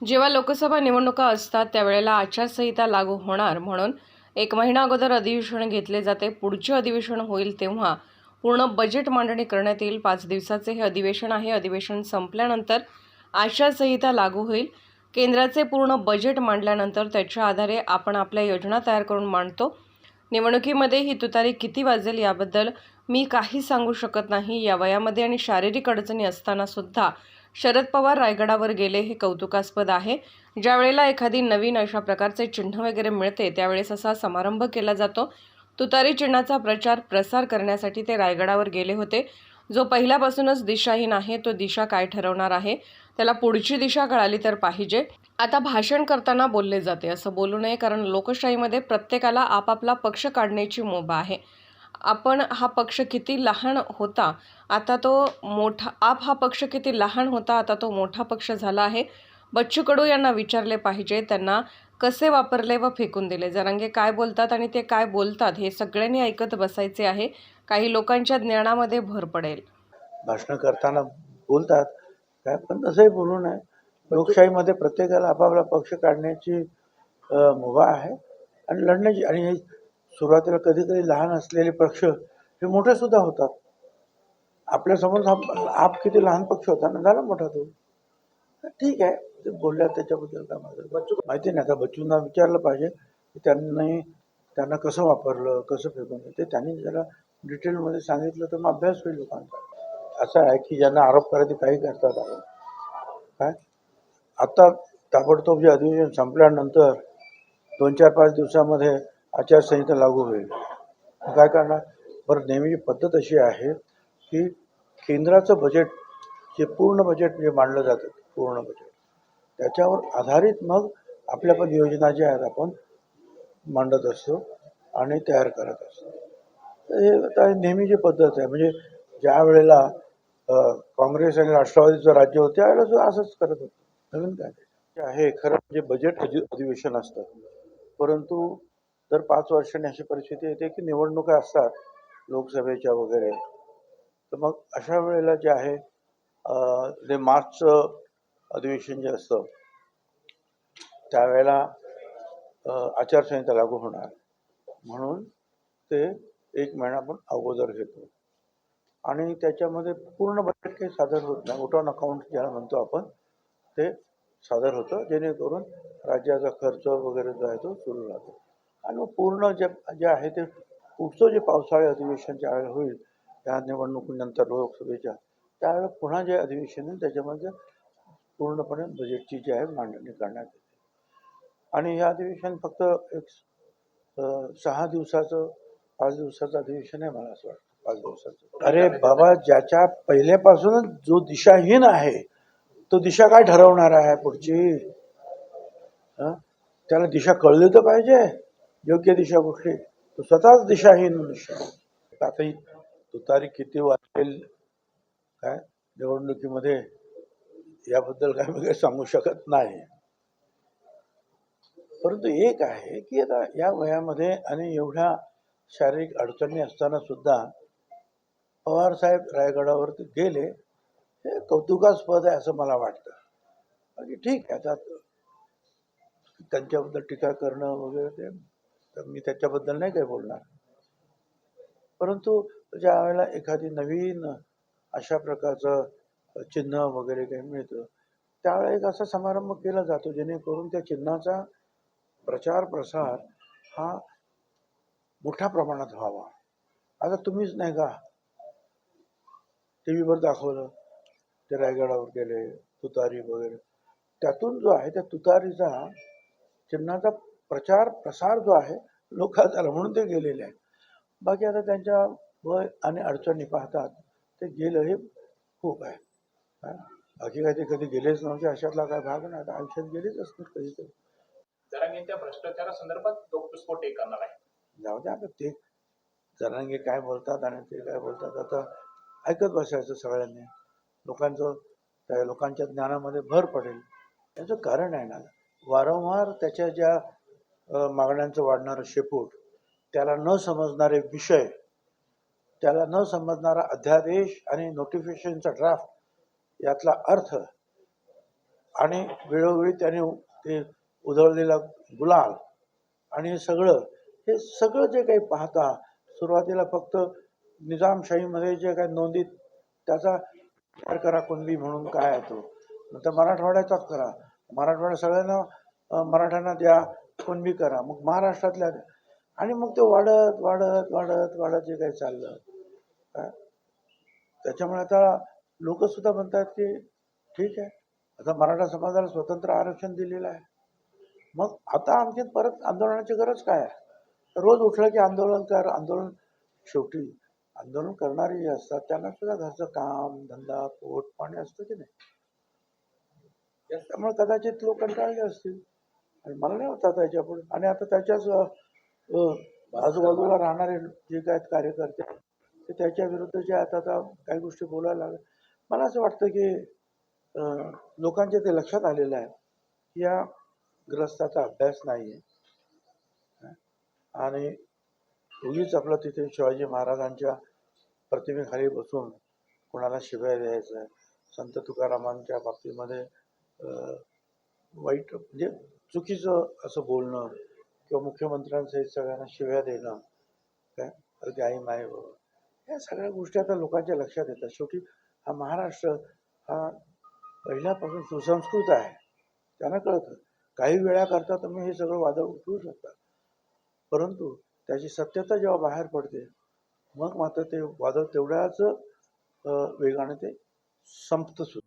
जेव्हा लोकसभा निवडणुका असतात त्यावेळेला आचारसंहिता लागू होणार म्हणून एक महिना अगोदर अधिवेशन घेतले जाते. पुढचे अधिवेशन होईल तेव्हा पूर्ण बजेट मांडणी करण्यात येईल. 5 दिवसाचे हे अधिवेशन आहे. अधिवेशन संपल्यानंतर आचारसंहिता लागू होईल. केंद्राचे पूर्ण बजेट मांडल्यानंतर त्याच्या आधारे आपण आपल्या योजना तयार करून मांडतो. निवडणुकीमध्ये ही तुतारी किती वाजेल याबद्दल मी काही सांगू शकत नाही. या वयामध्ये आणि शारीरिक अडचणी असताना सुद्धा शरद पवार रायगडावर गेले हे कौतुकास्पद आहे. ज्यावेळेला एखादी नवीन अशा प्रकारचे चिन्ह वगैरे मिळते त्यावेळेस असा समारंभ केला जातो. तुतारी चिन्हाचा प्रचार प्रसार करण्यासाठी ते रायगडावर गेले होते. जो पहिल्यापासूनच दिशाहीन आहे तो दिशा काय ठरवणार आहे, त्याला पुढची दिशा कळाली तर पाहिजे. आता भाषण करताना बोलले जाते असं बोलू नये, कारण लोकशाहीमध्ये प्रत्येकाला आपापला पक्ष काढण्याची मुभा आहे. आपण हा पक्ष किती लहान होता आता तो मोठा, आप हा पक्ष किती लहान होता आता तो मोठा पक्ष झाला आहे. बच्चू कडू यांना विचारले पाहिजे, त्यांना कसे वापरले व फेकून दिले. जरांगे काय बोलतात आणि ते काय बोलतात हे सगळ्यांनी ऐकत बसायचे आहे. काही लोकांच्या ज्ञानामध्ये भर पडेल. भाषण करताना बोलतात काय, पण तसंही बोलू नये. लोकशाहीमध्ये प्रत्येकाला आपापला पक्ष काढण्याची मुभा आहे आणि लढण्याची. आणि हे सुरुवातीला कधी कधी लहान असलेले पक्ष हे मोठे सुद्धा होतात. आपल्यासमोर आप किती लहान पक्ष होता ना, झाला मोठा तो. ठीक आहे, ते बोलल्या त्याच्याबद्दल काय माहिती नाही. आता बच्चूंना विचारलं पाहिजे की त्यांना कसं वापरलं, कसं फेकून. ते त्यांनी जरा डिटेलमध्ये सांगितलं तर मग अभ्यास होईल लोकांचा. असं आहे की ज्यांना आरोप करायचे काही करतात आरोप. काय आता ताबडतोब जे अधिवेशन संपल्यानंतर 2-4-5 दिवसामध्ये आचारसंहिता लागू होईल. काय करणार? बरं, नेहमीची पद्धत अशी आहे की केंद्राचं बजेट, जे पूर्ण बजेट जे मांडलं जातं, पूर्ण बजेट त्याच्यावर आधारित मग आपल्या पण योजना ज्या आहेत आपण मांडत असतो आणि तयार करत असतो. हे आता नेहमीची पद्धत आहे. म्हणजे ज्या वेळेला काँग्रेस आणि राष्ट्रवादीचं राज्य होतं त्यावेळेला सुद्धा असंच करत होतं. नवीन काय आहे? खरं म्हणजे बजेट अधिवेशन असतं, परंतु दर 5 वर्षांनी अशी परिस्थिती येते की निवडणुका असतात लोकसभेच्या वगैरे. तर मग अशा वेळेला जे आहे जे मार्चचं अधिवेशन जे असतं त्यावेळेला आचारसंहिता लागू होणार म्हणून ते 1 महिना आपण अगोदर घेतो आणि त्याच्यामध्ये पूर्ण बजेट काही सादर होत नाही. आउट ऑन अकाउंट ज्याला म्हणतो आपण ते सादर होतं, जेणेकरून राज्याचा खर्च वगैरे जो आहे तो सुरू राहतो. आणि मग पूर्ण जे आहे ते पुढचं जे पावसाळी अधिवेशन ज्यावेळेला होईल त्या निवडणुकीनंतर लोकसभेच्या, त्यावेळेला पुन्हा जे अधिवेशन आहे त्याच्यामध्ये पूर्णपणे बजेटची जी आहे मांडणी करण्यात येते. आणि हे अधिवेशन फक्त एक 6 दिवसाचं 5 दिवसाचं अधिवेशन आहे मला असं वाटतं. 5 दिवसाचं. अरे बाबा, ज्याच्या पहिल्यापासूनच जो दिशाहीन आहे तो दिशा काय ठरवणार आहे पुढची? त्याला दिशा कळली तर पाहिजे, योग्य दिशा कुठली. तो स्वतःच दिशाहीन दिशा. आता ही तुतारी किती वाजेल काय निवडणुकीमध्ये याबद्दल काय मी काही सांगू शकत नाही. परंतु एक आहे की आता या वयामध्ये आणि एवढ्या शारीरिक अडचणी असताना सुद्धा पवार साहेब रायगडावरती गेले, हे कौतुकास्पद आहे असं मला वाटतं. आणि ठीक आहे, आता त्यांच्याबद्दल टीका करणं वगैरे ते तर मी त्याच्याबद्दल नाही काही बोलणार. परंतु ज्या वेळेला एखादी नवीन अशा प्रकारचं चिन्ह वगैरे काही मिळतं त्यावेळेला एक असा समारंभ केला जातो जेणेकरून त्या चिन्हाचा प्रचार प्रसार हा मोठ्या प्रमाणात व्हावा. आता तुम्हीच नाही का टीव्हीवर दाखवलं ते रायगडावर गेले, तुतारी वगैरे, त्यातून जो आहे त्या तुतारीचा चिन्हाचा प्रचार प्रसार जो आहे लोकांना झाला म्हणून ते गेलेले आहे. बाकी आता त्यांच्या वय आणि अडचणी पाहतात ते गेलं हे खूप आहे. बाकी काय ते कधी गेलेच नव्हते अशातला काय भाग नाही. आता आयुष्यात गेलेच असणार कधीतरी. जरांगे त्या भ्रष्टाचारासंदर्भात डोकस्फोट करणार आहे. जाऊ द्या, आता ते जरांगे काय बोलतात आणि ते काय बोलतात आता ऐकत बसायचं सगळ्यांनी. लोकांच्या ज्ञानामध्ये भर पडेल. याचं कारण आहे ना, वारंवार त्याच्या ज्या मागण्यांचं वाढणारं शेपूट, त्याला न समजणारे विषय, त्याला न समजणारा अध्यादेश आणि नोटिफिकेशनचा ड्राफ्ट, यातला अर्थ आणि वेळोवेळी त्याने ते उधळलेला गुलाल आणि हे सगळं जे काही पाहता सुरुवातीला फक्त निजामशाहीमध्ये जे काही नोंदीत त्याचा विचार करा कुणबी म्हणून काय आहे तो, नंतर मराठवाड्याचाच करा, मराठवाडा सगळ्यांना मराठ्यांना द्या, कुणबी करा, मग महाराष्ट्रातल्या द्या. आणि मग ते वाढत वाढत वाढत वाढत जे काही चाललं काय, त्याच्यामुळे आता लोक सुद्धा म्हणतात की ठीक आहे, आता मराठा समाजाला स्वतंत्र आरक्षण दिलेलं आहे, मग आता आणखी परत आंदोलनाची गरज काय आहे? रोज उठलं की आंदोलन कर, आंदोलन. शेवटी आंदोलन करणारे जे असतात त्यांना सुद्धा घरचं काम धंदा पोट पाणी असतं की नाही, त्यामुळे कदाचित लोक कंटाळले असतील आणि मला नाही होता त्याच्यापुढे. आणि आता त्याच्याच आजूबाजूला राहणारे जे काय कार्यकर्ते ते त्याच्या विरुद्ध जे आता काही गोष्टी बोलायला लागले. मला असं वाटतं की लोकांच्या ते लक्षात आलेलं आहे की या ग्रस्ताचा अभ्यास नाही आहे आणि उगीच आपलं तिथे शिवाजी महाराजांच्या प्रतिमेखाली बसून कोणाला शिव्या द्यायचं, संत तुकारामांच्या बाबतीमध्ये वाईट म्हणजे चुकीचं असं बोलणं किंवा मुख्यमंत्र्यांसहित सगळ्यांना शिव्या देणं काय, अगदी आई माय या सगळ्या गोष्टी आता लोकांच्या लक्षात येतात. शेवटी हा महाराष्ट्र हा पहिल्यापासून सुसंस्कृत आहे, त्यांना कळतं. काही वेळा करता तुम्ही हे सगळं वादळ उठवू शकता, परंतु त्याची सत्यता जेव्हा बाहेर पडते मग मात्र ते वादळ तेवढ्याच वेगाने ते संपतं सुद्धा.